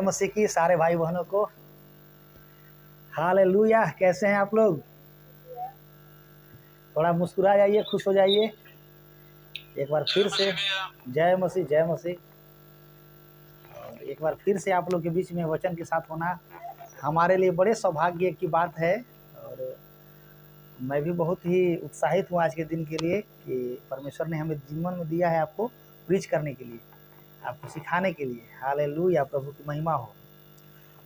मसीह की सारे भाई बहनों को हालेलुया। कैसे हैं आप लोग? थोड़ा मुस्कुरा जाइए, खुश हो जाइए। एक बार फिर से जय मसीह, जय मसीह। और एक बार फिर से आप लोग के बीच में वचन के साथ होना हमारे लिए बड़े सौभाग्य की बात है। और मैं भी बहुत ही उत्साहित हूँ आज के दिन के लिए कि परमेश्वर ने हमें जीवन में दिया है आपको प्रीच करने के लिए, आपको सिखाने के लिए। हालेलुया, प्रभु की महिमा हो।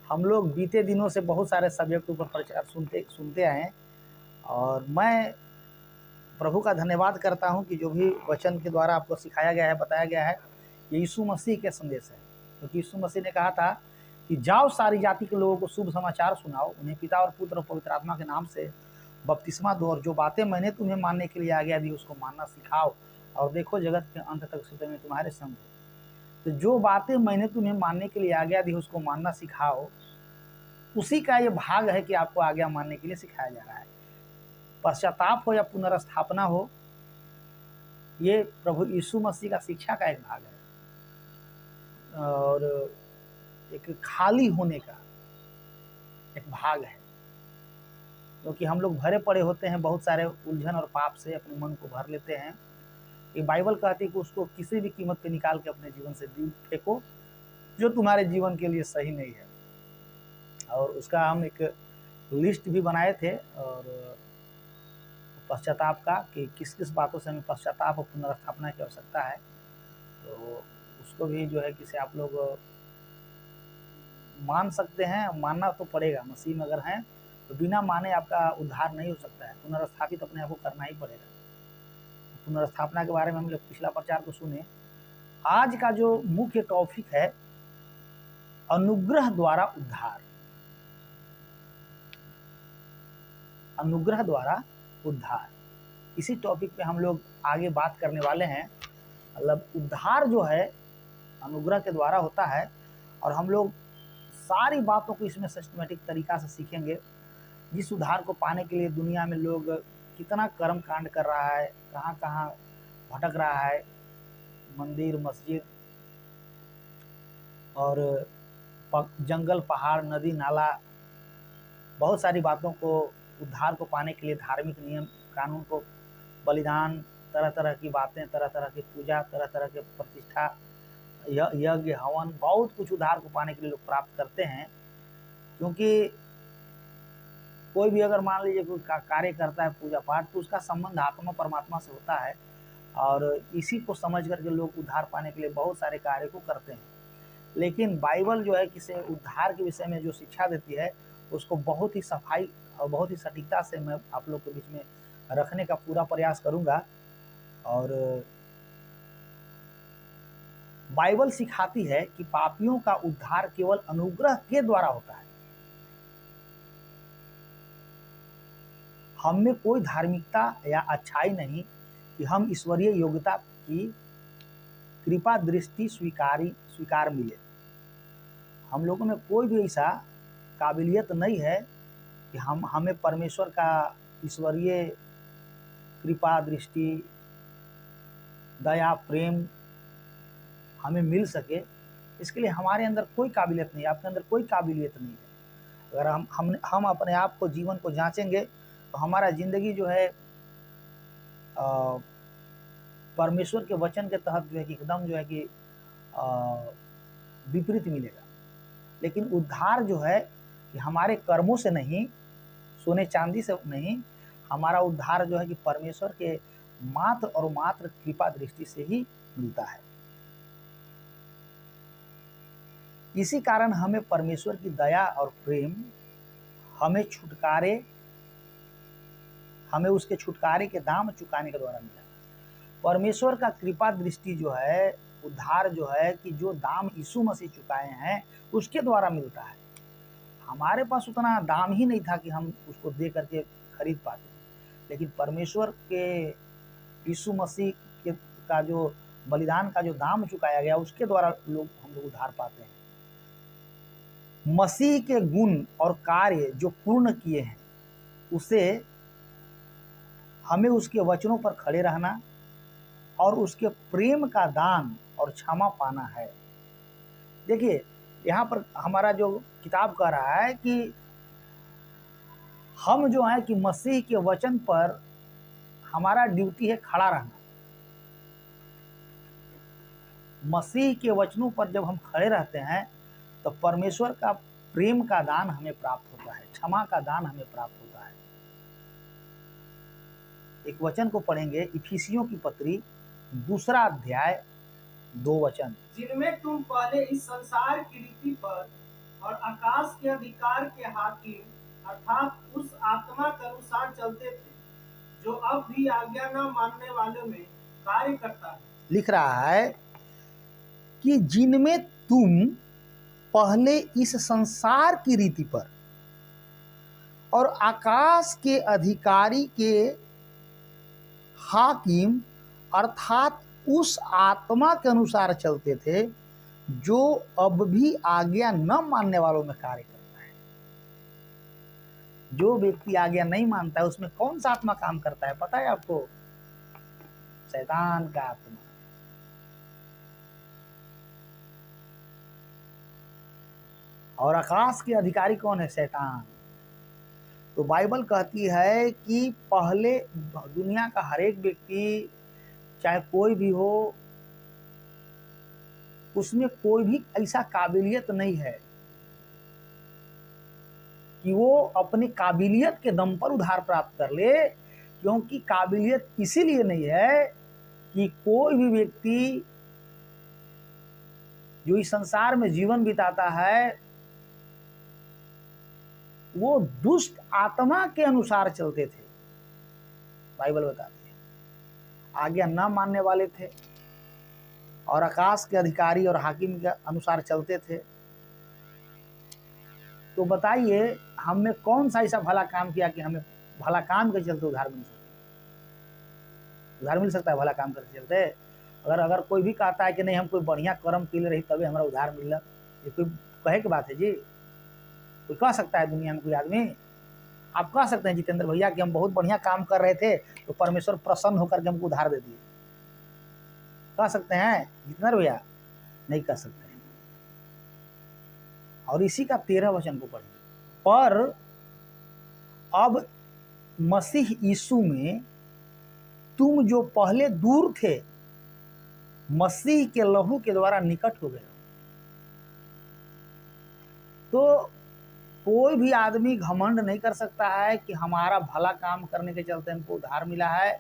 हम लोग बीते दिनों से बहुत सारे सब्जेक्ट ऊपर प्रचार सुनते आए हैं और मैं प्रभु का धन्यवाद करता हूं कि जो भी वचन के द्वारा आपको सिखाया गया है, बताया गया है, ये यीशु मसीह के संदेश है। क्योंकि यीशु मसीह ने कहा था कि जाओ सारी जाति के लोगों को शुभ समाचार सुनाओ, उन्हें पिता और पुत्र और पवित्र आत्मा के नाम से बपतिस्मा दो, और जो बातें मैंने तुम्हें मानने के लिए आज्ञा दी उसको मानना सिखाओ, और देखो जगत के अंत तक सत्य में तुम्हारे संग। तो जो बातें मैंने तुम्हें मानने के लिए आज्ञा दी उसको मानना सिखाओ, उसी का ये भाग है कि आपको आज्ञा मानने के लिए सिखाया जा रहा है। पश्चाताप हो या पुनर्स्थापना हो, ये प्रभु यीशु मसीह का शिक्षा का एक भाग है और एक खाली होने का एक भाग है। क्योंकि हम लोग भरे पड़े होते हैं बहुत सारे उलझन और पाप से, अपने मन को भर लेते हैं। ये बाइबल कहती है कि उसको किसी भी कीमत पे निकाल के अपने जीवन से दूर फेंको, जो तुम्हारे जीवन के लिए सही नहीं है। और उसका हम एक लिस्ट भी बनाए थे और पश्चाताप का, कि किस किस बातों से हमें पश्चाताप और पुनर्स्थापना की आवश्यकता है। तो उसको भी जो है किसे आप लोग मान सकते हैं, मानना तो पड़ेगा। मसीह में अगर हैं तो बिना माने आपका उद्धार नहीं हो सकता है, पुनर्स्थापित अपने आप को करना ही पड़ेगा। पुनर्स्थापना के बारे में हम लोग पिछला प्रचार को सुने। आज का जो मुख्य टॉपिक है अनुग्रह द्वारा उद्धार, अनुग्रह द्वारा उद्धार, इसी टॉपिक पे हम लोग आगे बात करने वाले हैं। मतलब उद्धार जो है अनुग्रह के द्वारा होता है, और हम लोग सारी बातों को इसमें सिस्टमेटिक तरीका से सीखेंगे। जिस उद्धार को पाने के लिए दुनिया में लोग कितना कर्म कांड कर रहा है, कहाँ कहाँ भटक रहा है, मंदिर मस्जिद और जंगल पहाड़ नदी नाला, बहुत सारी बातों को उद्धार को पाने के लिए धार्मिक नियम कानून को, बलिदान, तरह तरह की बातें, तरह तरह की पूजा, तरह तरह के प्रतिष्ठा, यज्ञ हवन, बहुत कुछ उद्धार को पाने के लिए लोग प्राप्त करते हैं। क्योंकि कोई भी अगर मान लीजिए कोई कार्य करता है पूजा पाठ, तो उसका संबंध आत्मा परमात्मा से होता है, और इसी को समझ करके लोग उद्धार पाने के लिए बहुत सारे कार्य को करते हैं। लेकिन बाइबल जो है किसी उद्धार के विषय में जो शिक्षा देती है उसको बहुत ही सफाई और बहुत ही सटीकता से मैं आप लोग के बीच में रखने का पूरा प्रयास करूंगा। और बाइबल सिखाती है कि पापियों का उद्धार केवल अनुग्रह के द्वारा होता है। हम में कोई धार्मिकता या अच्छाई नहीं कि हम ईश्वरीय योग्यता की कृपा दृष्टि स्वीकार मिले। हम लोगों में कोई भी ऐसा काबिलियत नहीं है कि हमें परमेश्वर का ईश्वरीय कृपा दृष्टि दया प्रेम हमें मिल सके। इसके लिए हमारे अंदर कोई काबिलियत नहीं है, आपके अंदर कोई काबिलियत नहीं है। अगर हम अपने आप को, जीवन को जांचेंगे तो हमारा जिंदगी जो है परमेश्वर के वचन के तहत जो है कि एकदम जो है कि विपरीत मिलेगा। लेकिन उद्धार जो है कि हमारे कर्मों से नहीं, सोने चांदी से नहीं, हमारा उद्धार जो है कि परमेश्वर के मात्र और मात्र कृपा दृष्टि से ही मिलता है। इसी कारण हमें परमेश्वर की दया और प्रेम हमें उसके छुटकारे के दाम चुकाने के द्वारा मिला। परमेश्वर का कृपा दृष्टि जो है, उद्धार जो है कि जो दाम यीशु मसीह चुकाए हैं उसके द्वारा मिलता है। हमारे पास उतना दाम ही नहीं था कि हम उसको दे करके खरीद पाते, लेकिन परमेश्वर के यीशु मसीह के का जो बलिदान का जो दाम चुकाया गया उसके द्वारा हम लोग उद्धार पाते हैं। मसीह के गुण और कार्य जो पूर्ण किए हैं उसे हमें उसके वचनों पर खड़े रहना और उसके प्रेम का दान और क्षमा पाना है। देखिए, यहाँ पर हमारा जो किताब कह रहा है कि हम जो है कि मसीह के वचन पर हमारा ड्यूटी है खड़ा रहना। मसीह के वचनों पर जब हम खड़े रहते हैं तो परमेश्वर का प्रेम का दान हमें प्राप्त होता है, क्षमा का दान हमें प्राप्त होता है। एक वचन को पढ़ेंगे, इफिसियों की पत्री 2 अध्याय 2 वचन। जिनमें तुम पहले इस संसार की रीति पर और आकाश के अधिकार के हाकिम अर्थात उस आत्मा के अनुसार चलते थे, जो अब भी आज्ञा न मानने वालों में कार्य करता है। लिख रहा है कि जिनमें तुम पहले इस संसार की रीति पर और आकाश के अधिकारी के हाकिम अर्थात उस आत्मा के अनुसार चलते थे, जो अब भी आज्ञा न मानने वालों में कार्य करता है। जो व्यक्ति आज्ञा नहीं मानता है उसमें कौन सा आत्मा काम करता है पता है आपको? शैतान का आत्मा। और आकाश के अधिकारी कौन है? शैतान। तो बाइबल कहती है कि पहले दुनिया का हर एक व्यक्ति, चाहे कोई भी हो, उसमें कोई भी ऐसा काबिलियत नहीं है कि वो अपनी काबिलियत के दम पर उद्धार प्राप्त कर ले। क्योंकि काबिलियत इसीलिए नहीं है कि कोई भी व्यक्ति जो इस संसार में जीवन बिताता है वो दुष्ट आत्मा के अनुसार चलते थे। बाइबल बताती है आज्ञा न मानने वाले थे और आकाश के अधिकारी और हाकिम के अनुसार चलते थे। तो बताइए हमने कौन सा ऐसा भला काम किया कि हमें भला काम के चलते उधार मिल सके? उधार मिल सकता है भला काम के चलते? अगर कोई भी कहता है कि नहीं हम कोई बढ़िया कर्म के लिए रही तभी हमारा उधार मिला, ये कोई कहे की बात है जी? कोई कह सकता है दुनिया में कोई आदमी? आप कह सकते हैं जितेंद्र भैया कि हम बहुत बढ़िया काम कर रहे थे तो परमेश्वर प्रसन्न होकर के हमको उधार दे दिए? कह सकते हैं जितेंद्र भैया? नहीं कह सकते हैं। और इसी का 13 वचन को पढ़िए। पर अब मसीह यीशु में तुम जो पहले दूर थे मसीह के लहू के द्वारा निकट हो गए। तो कोई भी आदमी घमंड नहीं कर सकता है कि हमारा भला काम करने के चलते हमको उधार मिला है।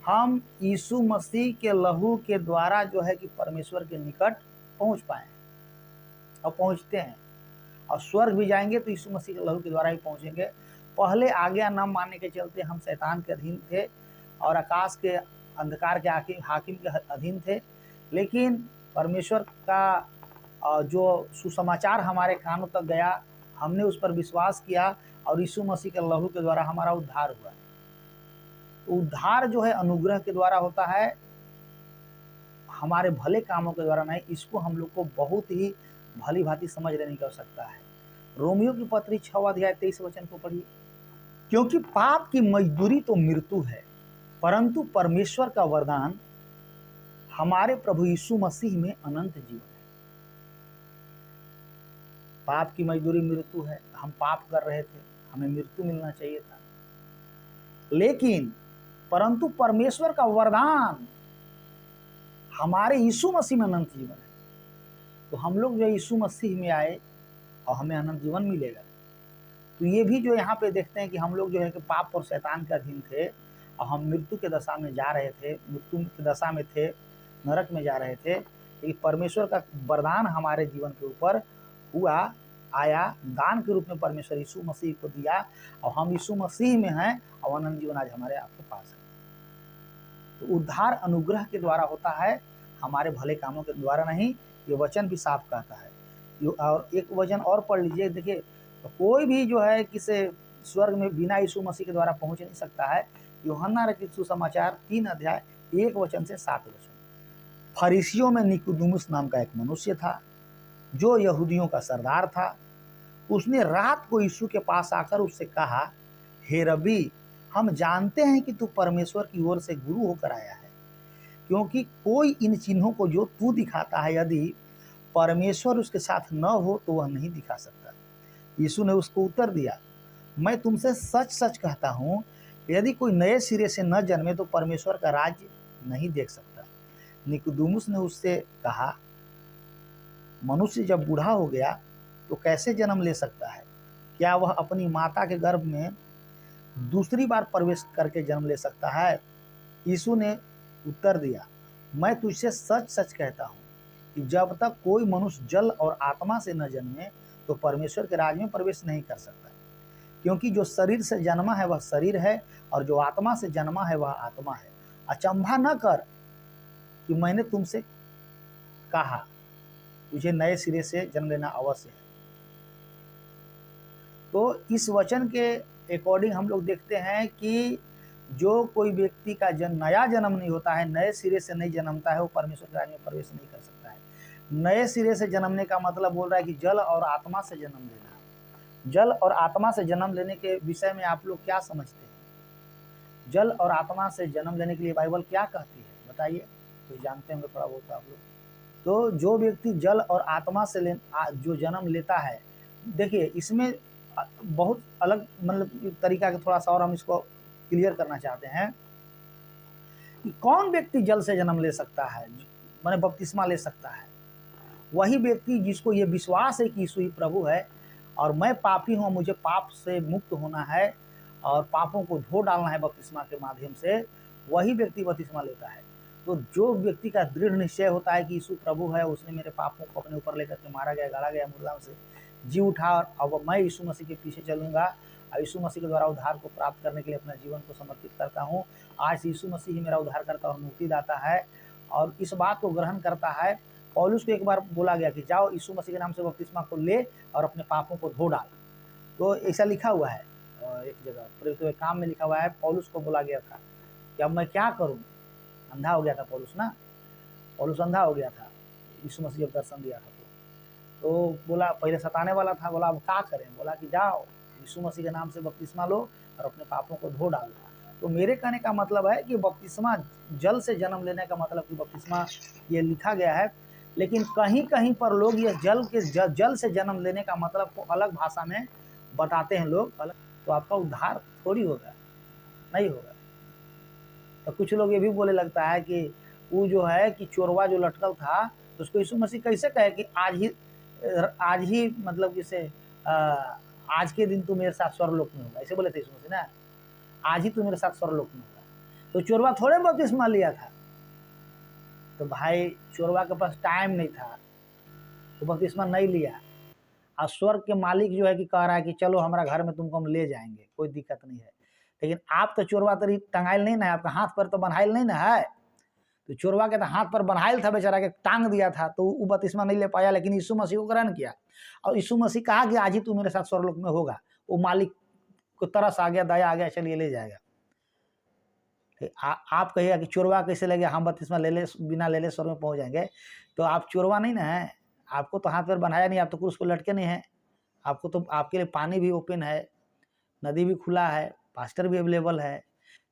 हम यीशु मसीह के लहू के द्वारा जो है कि परमेश्वर के निकट पहुंच पाए और पहुंचते हैं, और स्वर्ग भी जाएंगे तो यीशु मसीह के लहू के द्वारा ही पहुंचेंगे। पहले आज्ञा न मानने के चलते हम शैतान के अधीन थे और आकाश के अंधकार के हाकिम के अधीन थे। लेकिन परमेश्वर का जो सुसमाचार हमारे कानों तक गया, हमने उस पर विश्वास किया और यीशु मसीह के लहू के द्वारा हमारा उद्धार हुआ। उद्धार जो है अनुग्रह के द्वारा होता है, हमारे भले कामों के द्वारा नहीं। इसको हम लोग को बहुत ही भली भांति समझ लेने की आवश्यकता है। रोमियो की पत्री 6 अध्याय 23 वचन को पढ़िए। क्योंकि पाप की मजदूरी तो मृत्यु है, परंतु परमेश्वर का वरदान हमारे प्रभु यीशु मसीह में अनंत जीवन है। पाप की मजदूरी मृत्यु है। हम पाप कर रहे थे, हमें मृत्यु मिलना चाहिए था, लेकिन परंतु परमेश्वर का वरदान हमारे यीशु मसीह में अनंत जीवन है। तो हम लोग जो यीशु मसीह में आए और हमें अनंत जीवन मिलेगा। तो ये भी जो यहाँ पे देखते हैं कि हम लोग जो है कि पाप और शैतान के अधीन थे और हम मृत्यु के दशा में जा रहे थे, मृत्यु की दशा में थे, नरक में जा रहे थे। लेकिन परमेश्वर का वरदान हमारे जीवन के ऊपर हुआ, आया, दान के रूप में परमेश्वर यीशु मसीह को दिया और हम यीशु मसीह में हैं और अनंत जीवन आज हमारे आपके पास है। तो उद्धार अनुग्रह के द्वारा होता है, हमारे भले कामों के द्वारा नहीं। ये वचन भी साफ कहता है। और एक वचन और पढ़ लीजिए, देखिए, तो कोई भी जो है किसी स्वर्ग में बिना यीशु मसीह के द्वारा पहुंच नहीं सकता है। यूहन्ना रचित सुसमाचार 3 अध्याय 1 वचन से 7 वचन। फरीसियों में निकोदेमुस नाम का एक मनुष्य था जो यहूदियों का सरदार था। उसने रात को यीशु के पास आकर उससे कहा, हे रब्बी, हम जानते हैं कि तू परमेश्वर की ओर से गुरु होकर आया है, क्योंकि कोई इन चिन्हों को जो तू दिखाता है यदि परमेश्वर उसके साथ न हो तो वह नहीं दिखा सकता। यीशु ने उसको उत्तर दिया, मैं तुमसे सच सच कहता हूँ, यदि कोई नए सिरे से न जन्मे तो परमेश्वर का राज्य नहीं देख सकता। निकोदेमुस ने उससे कहा, मनुष्य जब बूढ़ा हो गया तो कैसे जन्म ले सकता है? क्या वह अपनी माता के गर्भ में दूसरी बार प्रवेश करके जन्म ले सकता है? यीशु ने उत्तर दिया, मैं तुझसे सच सच कहता हूँ कि जब तक कोई मनुष्य जल और आत्मा से न जन्मे तो परमेश्वर के राज्य में प्रवेश नहीं कर सकता। क्योंकि जो शरीर से जन्मा है वह शरीर है, और जो आत्मा से जन्मा है वह आत्मा है। अचंभा न कर कि मैंने तुमसे कहा, तुझे नए सिरे से जन्म लेना अवश्य है। तो इस वचन के अकॉर्डिंग हम लोग देखते हैं कि जो कोई व्यक्ति का नया जन्म नहीं होता है, नए सिरे से नहीं जन्मता है, वो परमेश्वर के राज्य में प्रवेश नहीं कर सकता है। नए सिरे से जन्मने का मतलब बोल रहा है कि जल और आत्मा से जन्म लेना। जल और आत्मा से जन्म लेने के विषय में आप लोग क्या समझते हैं? जल और आत्मा से जन्म लेने के लिए बाइबल क्या कहती है, बताइए। तो जानते होंगे थोड़ा बहुत आप लोग। तो जो व्यक्ति जल और आत्मा से जो जन्म लेता है, देखिए इसमें बहुत अलग मतलब तरीका का थोड़ा सा और हम इसको क्लियर करना चाहते हैं कि कौन व्यक्ति जल से जन्म ले सकता है, माने बपतिस्मा ले सकता है। वही व्यक्ति जिसको ये विश्वास है कि यीशु ही प्रभु है और मैं पापी हूँ, मुझे पाप से मुक्त होना है और पापों को धो डालना है बपतिस्मा के माध्यम से, वही व्यक्ति बपतिस्मा लेता है। तो जो व्यक्ति का दृढ़ निश्चय होता है कि यीशु प्रभु है, उसने मेरे पापों को अपने ऊपर लेकर के मारा गया, गाड़ा गया, मुर्दा से जी उठा, और अब मैं यीशु मसीह के पीछे चलूंगा और यीशु मसीह के द्वारा उद्धार को प्राप्त करने के लिए अपना जीवन को समर्पित करता हूँ। आज यीशु मसीह ही मेरा उद्धारकर्ता और मुक्तिदाता है, और इस बात को ग्रहण करता है। पौलुस को एक बार बोला गया कि जाओ यीशु मसीह के नाम से बपतिस्मा को ले और अपने पापों को धो डाल। तो ऐसा लिखा हुआ है एक जगह प्रेरितों के काम में लिखा हुआ है। पौलुस को बोला गया था कि अब मैं क्या करूं, अंधा हो गया था पौलुस ना, पौलुस अंधा हो गया था, यीशु मसीह जब दर्शन दिया था तो बोला, पहले सताने वाला था, बोला अब क्या करें, बोला कि जाओ यीशु मसीह के नाम से बपतिस्मा लो और अपने पापों को धो डालो। तो मेरे कहने का मतलब है कि बपतिस्मा जल से जन्म लेने का मतलब कि बपतिस्मा ये लिखा गया है, लेकिन कहीं कहीं पर लोग ये जल से जन्म लेने का मतलब को अलग भाषा में बताते हैं लोग अलग। तो आपका उद्धार थोड़ी होगा, नहीं होगा। तो कुछ लोग ये भी बोले लगता है कि वो जो है कि चोरवा जो लटकल था तो उसको यीशु मसीह कैसे कहे कि आज ही मतलब जैसे आज के दिन तू मेरे साथ स्वर्गलोक में होगा, ऐसे बोले थे यीशु मसीह ना, आज ही तू मेरे साथ स्वर्गलोक में होगा। तो चोरवा थोड़े बपतिस्मा लिया था, तो भाई चोरवा के पास टाइम नहीं था, तो बपतिस्मा नहीं लिया। और स्वर्ग के मालिक जो है कि कह रहा है कि चलो हमारा घर में तुमको हम ले जाएंगे, कोई दिक्कत नहीं है। लेकिन आप तो चोरवा तरी टंगाइल नहीं ना है, आपका हाथ पर तो बन्हाइल नहीं ना है। तो चोरवा के तो हाथ पर बन्हाइल था, बेचारा के टांग दिया था, तो वो बपतिस्मा नहीं ले पाया, लेकिन यीशु मसीह को ग्रहण किया और यीशु मसीह कहा कि आज ही तू मेरे साथ स्वर्गलोक में होगा। वो मालिक को तरस आ गया, दया आ गया, चलिए ले जाएगा। आप कहिएगा कि चोरवा कैसे लगे, हम बपतिस्मा ले ले बिना ले ले स्वर्ग में पहुंच जाएंगे। तो आप चोरवा नहीं ना है, आपको तो हाथ पर बनाया नहीं, आप तो क्रूस को लटके नहीं है, आपको तो आपके लिए पानी भी ओपन है, नदी भी खुला है, पास्टर भी अवेलेबल है।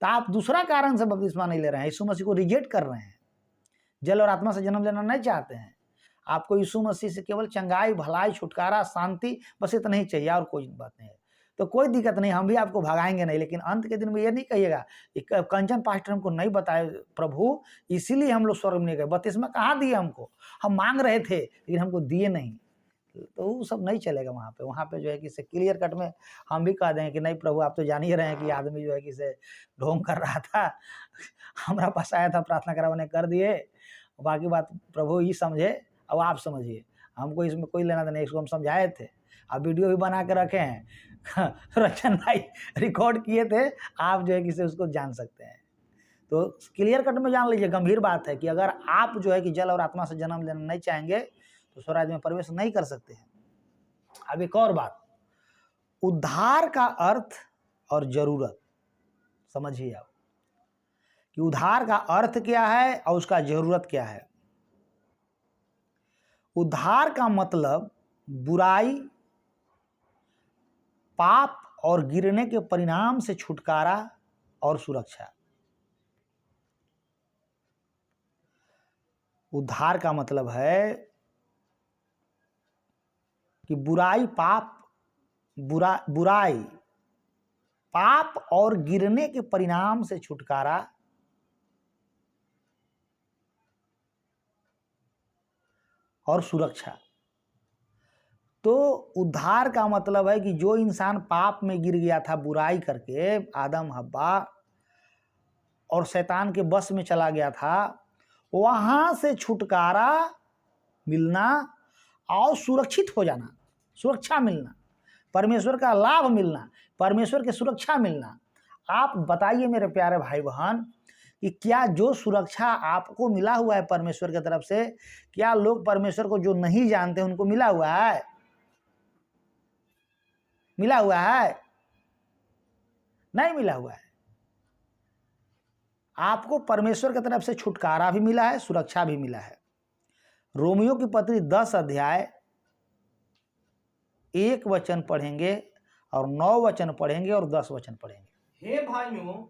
तो आप दूसरा कारण से बपतिस्मा नहीं ले रहे हैं, यीशु मसीह को रिजेक्ट कर रहे हैं, जल और आत्मा से जन्म लेना नहीं चाहते हैं। आपको यीशु मसीह से केवल चंगाई, भलाई, छुटकारा, शांति, बस इतना ही चाहिए, और कोई बात नहीं है। तो कोई दिक्कत नहीं, हम भी आपको भगाएंगे नहीं, लेकिन अंत के दिन में ये नहीं कहिएगा कंचन पास्टर हमको नहीं बताए प्रभु, इसीलिए हम लोग स्वर्ग में नहीं गए। बपतिस्मा कहाँ दिए हमको, हम मांग रहे थे लेकिन हमको दिए नहीं। तो वो सब नहीं चलेगा वहाँ पे जो है कि क्लियर कट में हम भी कह देंगे कि नहीं प्रभु, आप तो जान ही रहे हैं कि आदमी जो है कि ढोंग कर रहा था, हमारा पास आया था, प्रार्थना करा, उन्हें कर दिए, बाकी बात प्रभु ही समझे, अब आप समझिए, हमको इसमें कोई लेना देना नहीं। इसको हम समझाए थे, आप वीडियो भी बना के रखे हैं, रचन भाई रिकॉर्ड किए थे, आप जो है कि उसको जान सकते हैं। तो क्लियर कट में जान लीजिए, गंभीर बात है कि अगर आप जो है कि जल और आत्मा से जन्म लेना नहीं चाहेंगे तो स्वराज में प्रवेश नहीं कर सकते हैं। अब एक और बात, उद्धार का अर्थ और जरूरत समझिए आप कि उद्धार का अर्थ क्या है और उसका जरूरत क्या है। उद्धार का मतलब बुराई, पाप और गिरने के परिणाम से छुटकारा और सुरक्षा। उद्धार का मतलब है कि बुराई पाप और गिरने के परिणाम से छुटकारा और सुरक्षा। तो उद्धार का मतलब है कि जो इंसान पाप में गिर गया था बुराई करके, आदम हव्वा और शैतान के बस में चला गया था, वहां से छुटकारा मिलना और सुरक्षित हो जाना, सुरक्षा मिलना, परमेश्वर का लाभ मिलना, परमेश्वर की सुरक्षा मिलना। आप बताइए मेरे प्यारे भाई बहन कि क्या जो सुरक्षा आपको मिला हुआ है परमेश्वर की तरफ से, क्या लोग परमेश्वर को जो नहीं जानते उनको मिला हुआ है? मिला हुआ है? नहीं मिला हुआ है। आपको परमेश्वर की तरफ से छुटकारा भी मिला है, सुरक्षा भी मिला है। रोमियो की पत्री 10 अध्याय 1 वचन पढ़ेंगे और 9 वचन पढ़ेंगे और 10 वचन पढ़ेंगे। हे भाइयों,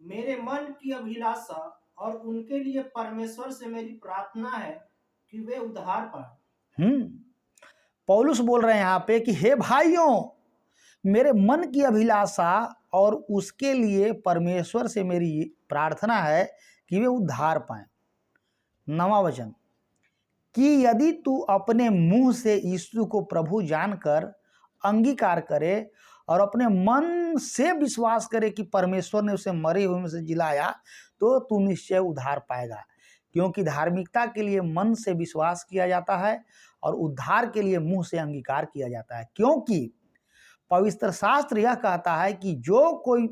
मेरे मन की अभिलाषा और उनके लिए परमेश्वर से मेरी प्रार्थना है कि वे उद्धार पाएं। पौलुस बोल रहे हैं यहाँ पे कि हे भाइयों, मेरे मन की अभिलाषा और उसके लिए परमेश्वर से मेरी प्रार्थना है कि वे उद्धार पाएं। 9वां वचन, कि यदि तू अपने मुंह से यीशु को प्रभु जानकर अंगीकार करे और अपने मन से विश्वास करे कि परमेश्वर ने उसे मरे हुए में से जिलाया, तो तू निश्चय उद्धार पाएगा। क्योंकि धार्मिकता के लिए मन से विश्वास किया जाता है और उद्धार के लिए मुंह से अंगीकार किया जाता है। क्योंकि पवित्र शास्त्र यह कहता है कि जो कोई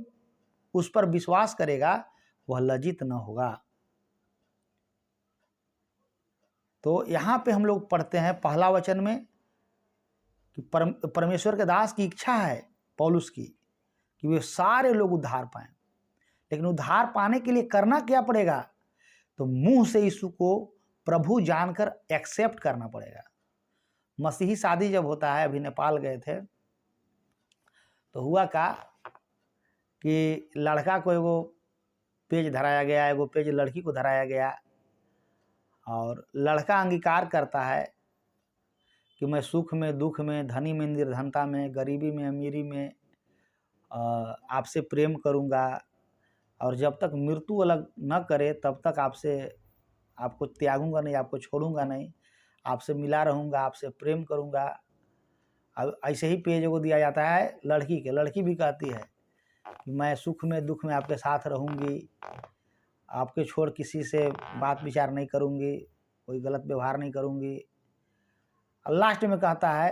उस पर विश्वास करेगा वह लज्जित न होगा। तो यहाँ पे हम लोग पढ़ते हैं पहला वचन में कि परमेश्वर के दास की इच्छा है पौलुस की कि वे सारे लोग उद्धार पाएं। लेकिन उद्धार पाने के लिए करना क्या पड़ेगा? तो मुंह से यीशु को प्रभु जानकर एक्सेप्ट करना पड़ेगा। मसीही शादी जब होता है, अभी नेपाल गए थे तो हुआ का कि लड़का को एगो पेज धराया गया, एगो पेज लड़की को धराया गया, और लड़का अंगीकार करता है कि मैं सुख में, दुख में, धनी में, निर्धनता में, गरीबी में, अमीरी में आपसे प्रेम करूंगा, और जब तक मृत्यु अलग न करे तब तक आपको त्यागूंगा नहीं, आपको छोड़ूंगा नहीं, आपसे मिला रहूंगा, आपसे प्रेम करूंगा। अब ऐसे ही पेज को दिया जाता है लड़की के। लड़की भी कहती है कि मैं सुख में, दुख में आपके साथ रहूंगी, आपके छोड़ किसी से बात विचार नहीं करूंगी, कोई गलत व्यवहार नहीं करूंगी। और लास्ट में कहता है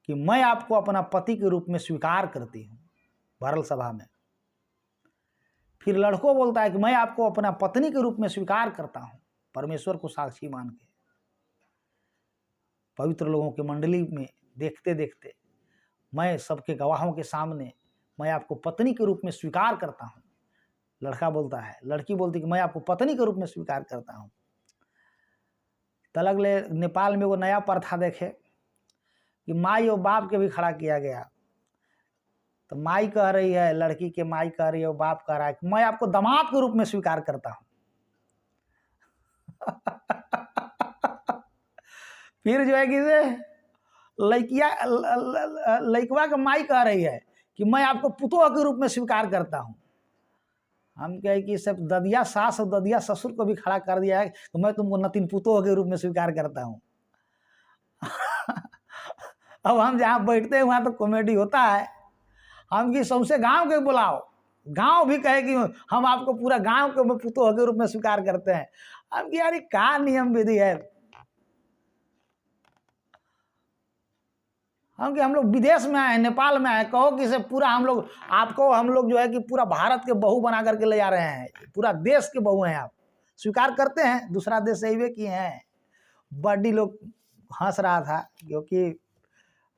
कि मैं आपको अपना पति के रूप में स्वीकार करती हूँ, भरल सभा में। फिर लड़कों बोलता है कि मैं आपको अपना पत्नी के रूप में स्वीकार करता हूँ, परमेश्वर को साक्षी मान के। पवित्र लोगों की मंडली में देखते देखते मैं सबके गवाहों के सामने मैं आपको पत्नी के रूप में स्वीकार करता हूँ। लड़का बोलता है, लड़की बोलती कि मैं आपको पत्नी के रूप में स्वीकार करता हूँ। तलग ले नेपाल में वो नया प्रथा देखे कि माई और बाप के भी खड़ा किया गया। तो माई कह रही है, लड़की के माई कह रही है, और बाप कह रहा है कि मैं आपको दामाद के रूप में स्वीकार करता हूँ। फिर जो है कि लड़किया का माई कह रही है कि मैं आपको पुतोह के रूप में स्वीकार करता हूँ। हम कहे कि सब ददिया सास और ददिया ससुर को भी खड़ा कर दिया है तो मैं तुमको नतीन पुतोह के रूप में स्वीकार करता हूँ। अब हम जहाँ बैठते हैं वहाँ तो कॉमेडी होता है। हम कि सौसे गांव के बुलाओ, गांव भी कहे कि हम आपको पूरा गांव के पुतोह के रूप में स्वीकार करते हैं। हम कि यार क्या नियम विधि है? हम लोग विदेश में आए, नेपाल में आए, कहो कि से पूरा हम लोग जो है कि पूरा भारत के बहू बना करके ले जा रहे हैं, पूरा देश के बहू हैं आप, स्वीकार करते हैं, दूसरा देश से ही किए हैं। बड़ी लोग हंस रहा था क्योंकि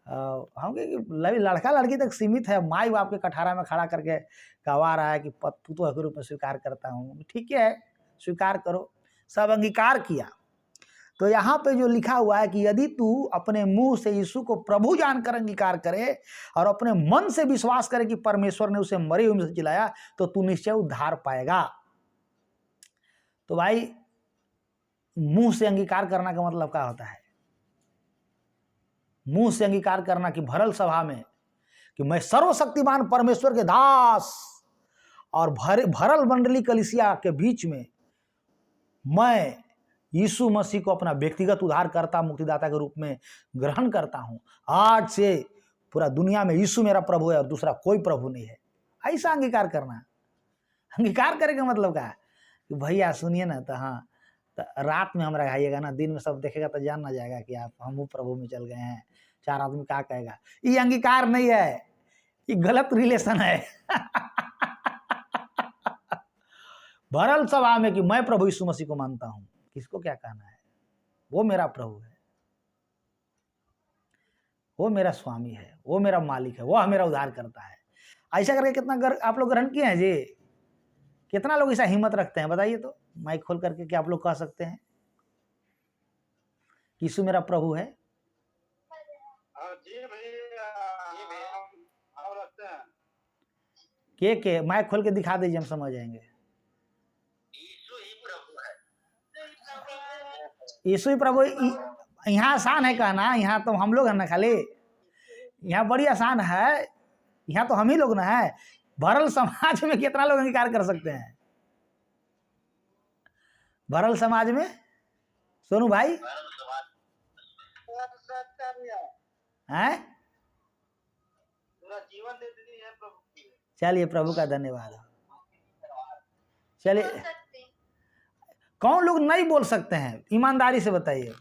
हम लड़का लड़की तक सीमित है, माई बाप के कठारा में खड़ा करके कहवा रहा है कि पुतोह के रूप में स्वीकार करता हूँ। ठीक है, स्वीकार करो। सब अंगीकार किया। तो यहाँ पे जो लिखा हुआ है कि यदि तू अपने मुंह से यीशु को प्रभु जानकर अंगीकार करे और अपने मन से विश्वास करे कि परमेश्वर ने उसे मरे हुए में से जिलाया, तो तू निश्चय उद्धार पाएगा। तो भाई, मुंह से अंगीकार करना का मतलब क्या होता है? मुंह से अंगीकार करना कि भरल सभा में कि मैं सर्वशक्तिमान परमेश्वर के दास और भरल मंडली कलीसिया के बीच में मैं यीशु मसीह को अपना व्यक्तिगत उद्धारकर्ता मुक्तिदाता के रूप में ग्रहण करता हूं। आज से पूरा दुनिया में यीशु मेरा प्रभु है और दूसरा कोई प्रभु नहीं है। ऐसा अंगीकार करना। अंगीकार करे का मतलब क्या है कि भैया सुनिए ना, तो हाँ तो रात में हमरा खाइएगा ना, दिन में सब देखेगा तो जान ना जाएगा कि आप हम प्रभु में चल गए हैं। चार आदमी क्या कहेगा? ये अंगीकार नहीं है, ये गलत रिलेशन है। भरल सभा में कि मैं प्रभु यीशु मसीह को मानता हूं, किसको क्या कहना है? वो मेरा प्रभु है, वो मेरा स्वामी है, वो मेरा मालिक है, वो मेरा उद्धार करता है। ऐसा करके कितना आप लोग ग्रहण किए हैं जी? कितना लोग ऐसा हिम्मत रखते हैं बताइए तो? माइक खोल करके क्या आप लोग कह सकते हैं यीशु मेरा प्रभु है? जी के माइक खोल के दिखा दीजिए, हम समझ जाएंगे। यीशु ही प्रभु। यहाँ आसान है कहना, यहाँ तो हम लोग है ना, खाली यहाँ बड़ी आसान है, यहाँ तो हम ही लोग ना है। भरल समाज में कितना लोग अंगीकार कर सकते हैं? भरल समाज में सोनू भाई हैं? चलिए प्रभु का धन्यवाद। चलिए कौन लोग नहीं बोल सकते हैं? ईमानदारी से बताइए।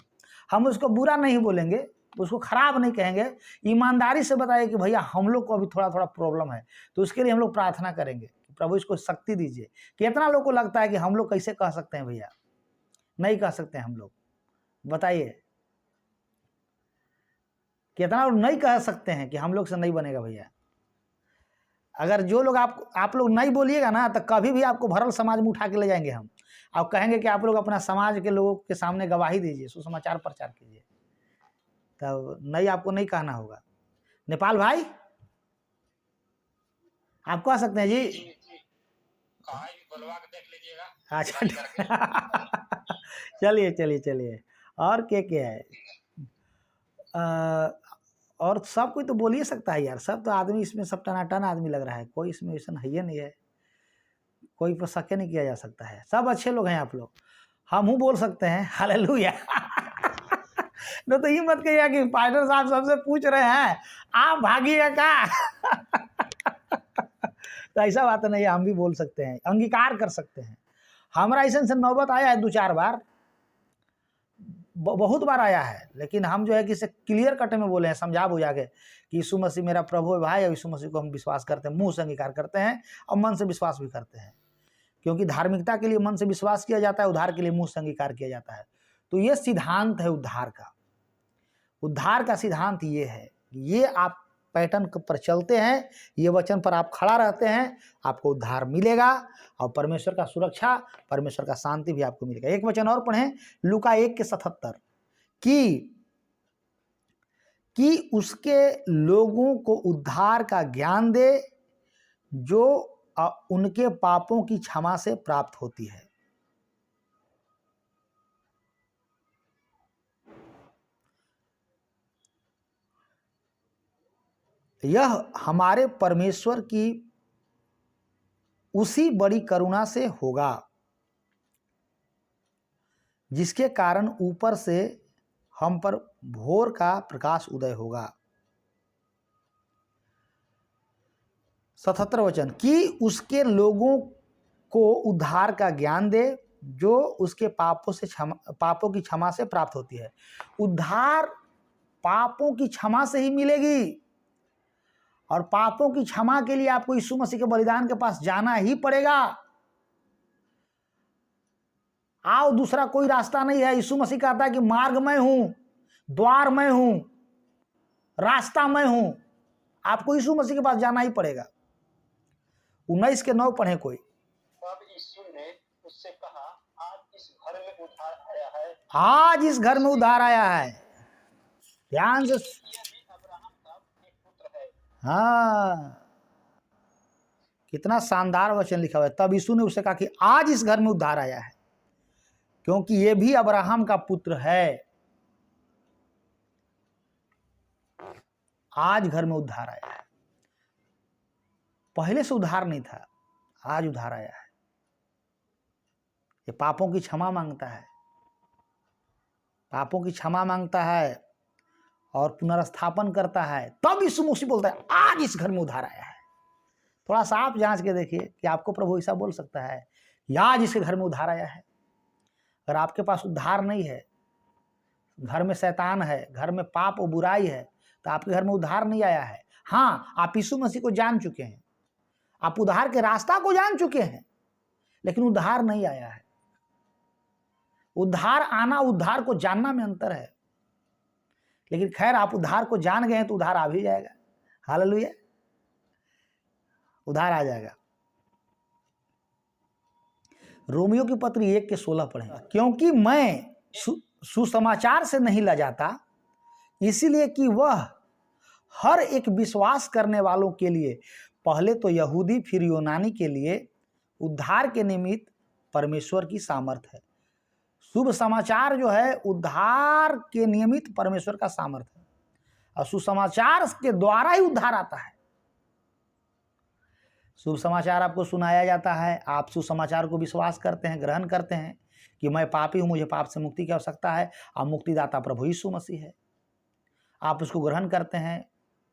हम उसको बुरा नहीं बोलेंगे, उसको खराब नहीं कहेंगे, ईमानदारी से बताइए कि भैया हम लोग को अभी थोड़ा थोड़ा प्रॉब्लम है, तो उसके लिए हम लोग प्रार्थना करेंगे कि प्रभु इसको शक्ति दीजिए। कितना लोग को लगता है कि हम लोग कैसे कह सकते हैं भैया? नहीं कह सकते हैं हम लोग, बताइए। कितना लोग नहीं कह सकते हैं कि हम लोग से नहीं बनेगा भैया? अगर जो लोग आप लोग नहीं बोलिएगा ना, तो कभी भी आपको भरल समाज में उठा के ले जाएंगे हम। आप कहेंगे कि आप लोग अपना समाज के लोगों के सामने गवाही दीजिए, सुसमाचार प्रचार कीजिए, तब नहीं, आपको नहीं कहना होगा। नेपाल भाई आप कह सकते हैं जी? अच्छा चलिए चलिए चलिए। और क्या है? और सब कोई तो बोल ही सकता है यार, सब तो आदमी इसमें सब टनाटन आदमी लग रहा है, कोई इसमें वैसा है ही नहीं है, कोई पर शक नहीं किया जा सकता है। सब अच्छे लोग हैं आप लोग, हम बोल सकते हैं हालेलुया। तो ये मत कहिए कि पास्टर साहब सबसे पूछ रहे हैं आप भागिएगा क्या? तो ऐसा बात नहीं है, हम भी बोल सकते हैं, अंगीकार कर सकते हैं। हमारा ऐसा से नौबत आया है 2-4 बार, बहुत बार आया है, लेकिन हम जो है कि इसे क्लियर कट में बोले हैं, समझा बुझा के कि यीशु मसीह मेरा प्रभु है भाई, और यीशु मसीह को हम विश्वास करते हैं, मुंह से अंगीकार करते हैं और मन से विश्वास भी करते हैं। क्योंकि धार्मिकता के लिए मन से विश्वास किया जाता है, उद्धार के लिए मुंह से अंगीकार किया जाता है। तो ये सिद्धांत है उद्धार का। उद्धार का सिद्धांत ये है, ये आप पैटर्न पर चलते हैं, ये वचन पर आप खड़ा रहते हैं, आपको उद्धार मिलेगा और परमेश्वर का सुरक्षा, परमेश्वर का शांति भी आपको मिलेगा। एक वचन और पढ़ें, लूका 1:77 कि उसके लोगों को उद्धार का ज्ञान दे जो उनके पापों की क्षमा से प्राप्त होती है। यह हमारे परमेश्वर की उसी बड़ी करुणा से होगा जिसके कारण ऊपर से हम पर भोर का प्रकाश उदय होगा। 77 वचन कि उसके लोगों को उद्धार का ज्ञान दे जो उसके पापों की क्षमा से प्राप्त होती है। उद्धार पापों की क्षमा से ही मिलेगी, और पापों की क्षमा के लिए आपको यीशु मसीह के बलिदान के पास जाना ही पड़ेगा। आओ, दूसरा कोई रास्ता नहीं है। यीशु मसीह कहता है कि मार्ग मैं हूं, द्वार मैं हूं, रास्ता मैं हूं। आपको यीशु मसीह के पास जाना ही पड़ेगा। 19:9 पढ़े कोई। तब यीशु ने उससे कहा, आज इस घर में उद्धार आया है, आज इस घर में उद्धार आया है। ध्यान से, हाँ, कितना शानदार वचन लिखा हुआ है। तब यीशु ने उससे कहा कि आज इस घर में उद्धार आया है, क्योंकि ये भी अब्राहम का पुत्र है। आज घर में उद्धार आया है। पहले से उद्धार नहीं था, आज उद्धार आया है। ये पापों की क्षमा मांगता है, पापों की क्षमा मांगता है और पुनर्स्थापन करता है। तब यीशु मसीह बोलता है आज इस घर में उद्धार आया है। थोड़ा सा आप जांच के देखिए कि आपको प्रभु ऐसा बोल सकता है कि आज इसके घर में उद्धार आया है। अगर आपके पास उद्धार नहीं है, घर में शैतान है, घर में पाप और बुराई है, तो आपके घर में उद्धार नहीं आया है। हाँ, आप यीशु मसीह को जान चुके हैं, आप उद्धार के रास्ता को जान चुके हैं, लेकिन उद्धार नहीं आया है। उद्धार आना उद्धार को जानना में अंतर है। लेकिन खैर, आप उद्धार को जान गए हैं तो उद्धार आ भी जाएगा। हालेलुया, उद्धार आ जाएगा। रोमियो की पत्री 1:16 पढ़ें। क्योंकि मैं सुसमाचार से नहीं लजाता, इसीलिए कि वह हर एक विश्वास करने वालों के लिए, पहले तो यहूदी फिर यूनानी के लिए उद्धार के निमित्त परमेश्वर की सामर्थ है। शुभ समाचार जो है उद्धार के निमित्त परमेश्वर का सामर्थ है, और सुसमाचार के द्वारा ही उद्धार आता है। शुभ समाचार आपको सुनाया जाता है, आप सुसमाचार को विश्वास करते हैं, ग्रहण करते हैं कि मैं पापी हूं, मुझे पाप से मुक्ति की आवश्यकता है, और मुक्तिदाता प्रभु यीशु मसीह है। आप उसको ग्रहण करते हैं,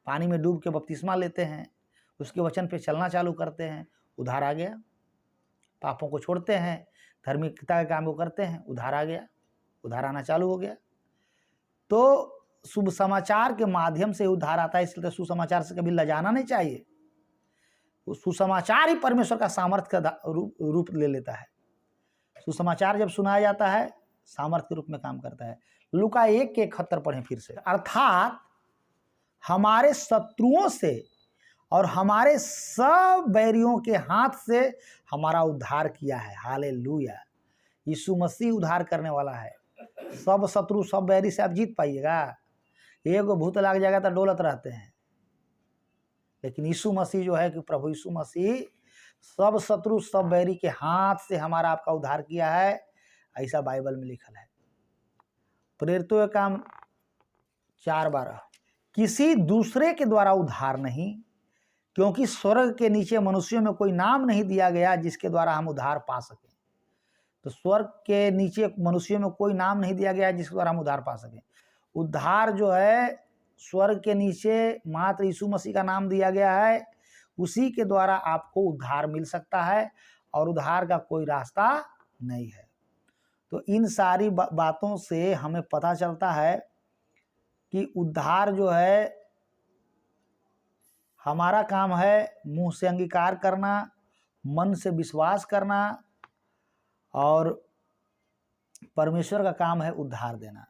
पानी में डूब के बपतिस्मा लेते हैं, उसके वचन पे चलना चालू करते हैं, उद्धार आ गया। पापों को छोड़ते हैं, धार्मिकता के काम को करते हैं, उद्धार आ गया, उद्धार आना चालू हो गया। तो शुभ समाचार के माध्यम से उद्धार आता है, इसलिए सुसमाचार से कभी लजाना नहीं चाहिए। सुसमाचार ही परमेश्वर का सामर्थ्य का रूप ले लेता है। सुसमाचार जब सुनाया जाता है, सामर्थ्य के रूप में काम करता है। लूका 1:71 पढ़ें फिर से। अर्थात हमारे शत्रुओं से और हमारे सब बैरियों के हाथ से हमारा उद्धार किया है। हालेलुया, यीशु मसीह उद्धार करने वाला है। सब शत्रु सब बैरी से आप जीत पाइएगा? एक भूत लग जाएगा तो डोलत रहते हैं, लेकिन यीशु मसीह जो है कि प्रभु यीशु मसीह सब शत्रु सब बैरी के हाथ से हमारा आपका उद्धार किया है, ऐसा बाइबल में लिखल है। प्रेरितों का काम 4:12। किसी दूसरे के द्वारा उद्धार नहीं, क्योंकि स्वर्ग के नीचे मनुष्यों में कोई नाम नहीं दिया गया जिसके द्वारा हम उद्धार पा सकें। तो स्वर्ग के नीचे मनुष्यों में कोई नाम नहीं दिया गया जिसके द्वारा हम उद्धार पा सकें। उद्धार जो है स्वर्ग के नीचे मात्र यीशु मसीह का नाम दिया गया है, उसी के द्वारा आपको उद्धार मिल सकता है, और उद्धार का कोई रास्ता नहीं है। तो इन सारी बातों से हमें पता चलता है कि उद्धार जो है हमारा काम है मुंह से अंगीकार करना, मन से विश्वास करना, और परमेश्वर का काम है उद्धार देना।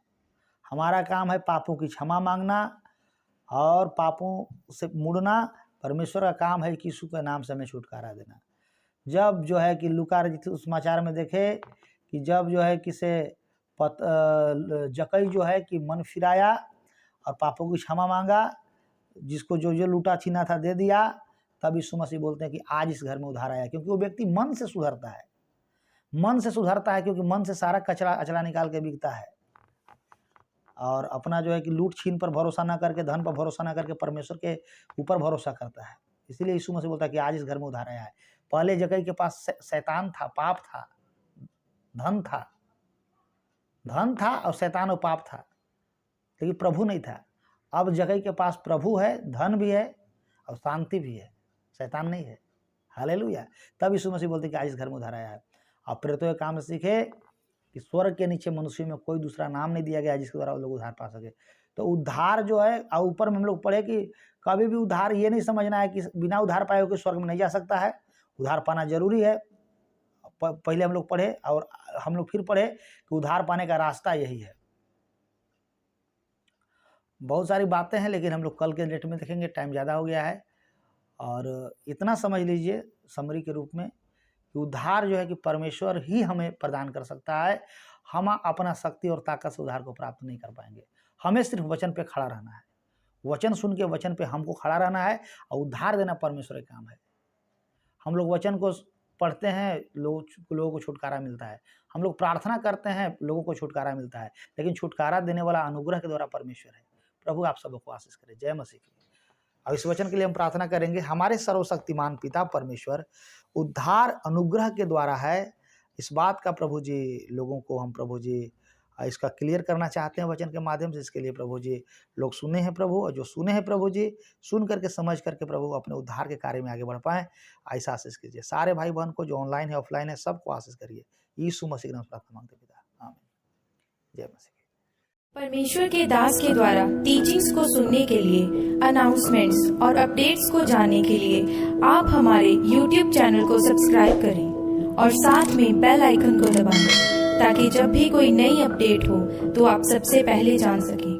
हमारा काम है पापों की क्षमा मांगना और पापों से मुड़ना। परमेश्वर का काम है कि यीशु के नाम से हमें छुटकारा देना। जब जो है कि लूका समाचार में देखे कि जब जो है किसे जकई जो है कि मन फिराया और पापों की क्षमा मांगा, जिसको जो जो लूटा छीना था दे दिया, तब यीशु मसीह बोलते हैं कि आज इस घर में उद्धार आया। क्योंकि वो व्यक्ति मन से सुधरता है, मन से सुधरता है, क्योंकि मन से सारा कचरा अचला निकाल के बिकता है, और अपना जो है कि लूट छीन पर भरोसा ना करके, धन पर भरोसा ना करके परमेश्वर के ऊपर भरोसा करता है। इसलिए यीशु मसीह बोलता है कि आज इस घर में उद्धार आया है। पहले जकई के पास शैतान था, पाप था, धन था और शैतान और पाप था, लेकिन प्रभु नहीं था। अब जकई के पास प्रभु है, धन भी है और शांति भी है, शैतान नहीं है। हालेलुया। तब यीशु मसीह बोलते कि आज इस घर में उद्धार आया है। और प्रेरितों के काम सीखे कि स्वर्ग के नीचे मनुष्य में कोई दूसरा नाम नहीं दिया गया जिसके द्वारा वो लोग उद्धार पा सके। तो उद्धार जो है, और ऊपर में हम लोग पढ़े कि कभी भी उद्धार ये नहीं समझना है कि बिना उद्धार पाए हुए स्वर्ग में नहीं जा सकता है। उद्धार पाना जरूरी है। पहले हम लोग पढ़े और हम लोग फिर पढ़े कि उद्धार पाने का रास्ता यही है। बहुत सारी बातें हैं, लेकिन हम लोग कल के डेट में देखेंगे, टाइम ज़्यादा हो गया है। और इतना समझ लीजिए समरी के रूप में कि उद्धार जो है कि परमेश्वर ही हमें प्रदान कर सकता है। हम अपना शक्ति और ताकत से उद्धार को प्राप्त नहीं कर पाएंगे। हमें सिर्फ वचन पे खड़ा रहना है, वचन सुन के वचन पे हमको खड़ा रहना है, और उद्धार देना परमेश्वर का काम है। हम लोग वचन को पढ़ते हैं, लोगों को छुटकारा मिलता है। हम लोग प्रार्थना करते हैं, लोगों को छुटकारा मिलता है, लेकिन छुटकारा देने वाला अनुग्रह के द्वारा परमेश्वर है। प्रभु आप सबको आशीष करे। जय मसीह की। और इस वचन के लिए हम प्रार्थना करेंगे, हमारे सर्वशक्तिमान पिता परमेश्वर उद्धार अनुग्रह के द्वारा है। इस बात का प्रभु जी लोगों को हम प्रभु जी इसका क्लियर करना चाहते हैं वचन के माध्यम से। इसके लिए प्रभु जी लोग सुने हैं प्रभु, और जो सुने हैं प्रभु जी सुन करके समझ करके प्रभु अपने उद्धार के कार्य में आगे बढ़ पाएँ, ऐसा आशीष कीजिए। सारे भाई बहन को जो ऑनलाइन है ऑफलाइन है सबको आशीष करिए। यीशु मसीह के नाम से प्रार्थना मांगते पिता, आमीन। जय मसीह। परमेश्वर के दास के द्वारा टीचिंग्स को सुनने के लिए, अनाउंसमेंट्स और अपडेट्स को जानने के लिए आप हमारे YouTube चैनल को सब्सक्राइब करें और साथ में बेल आइकन को दबाएं, ताकि जब भी कोई नई अपडेट हो तो आप सबसे पहले जान सकें।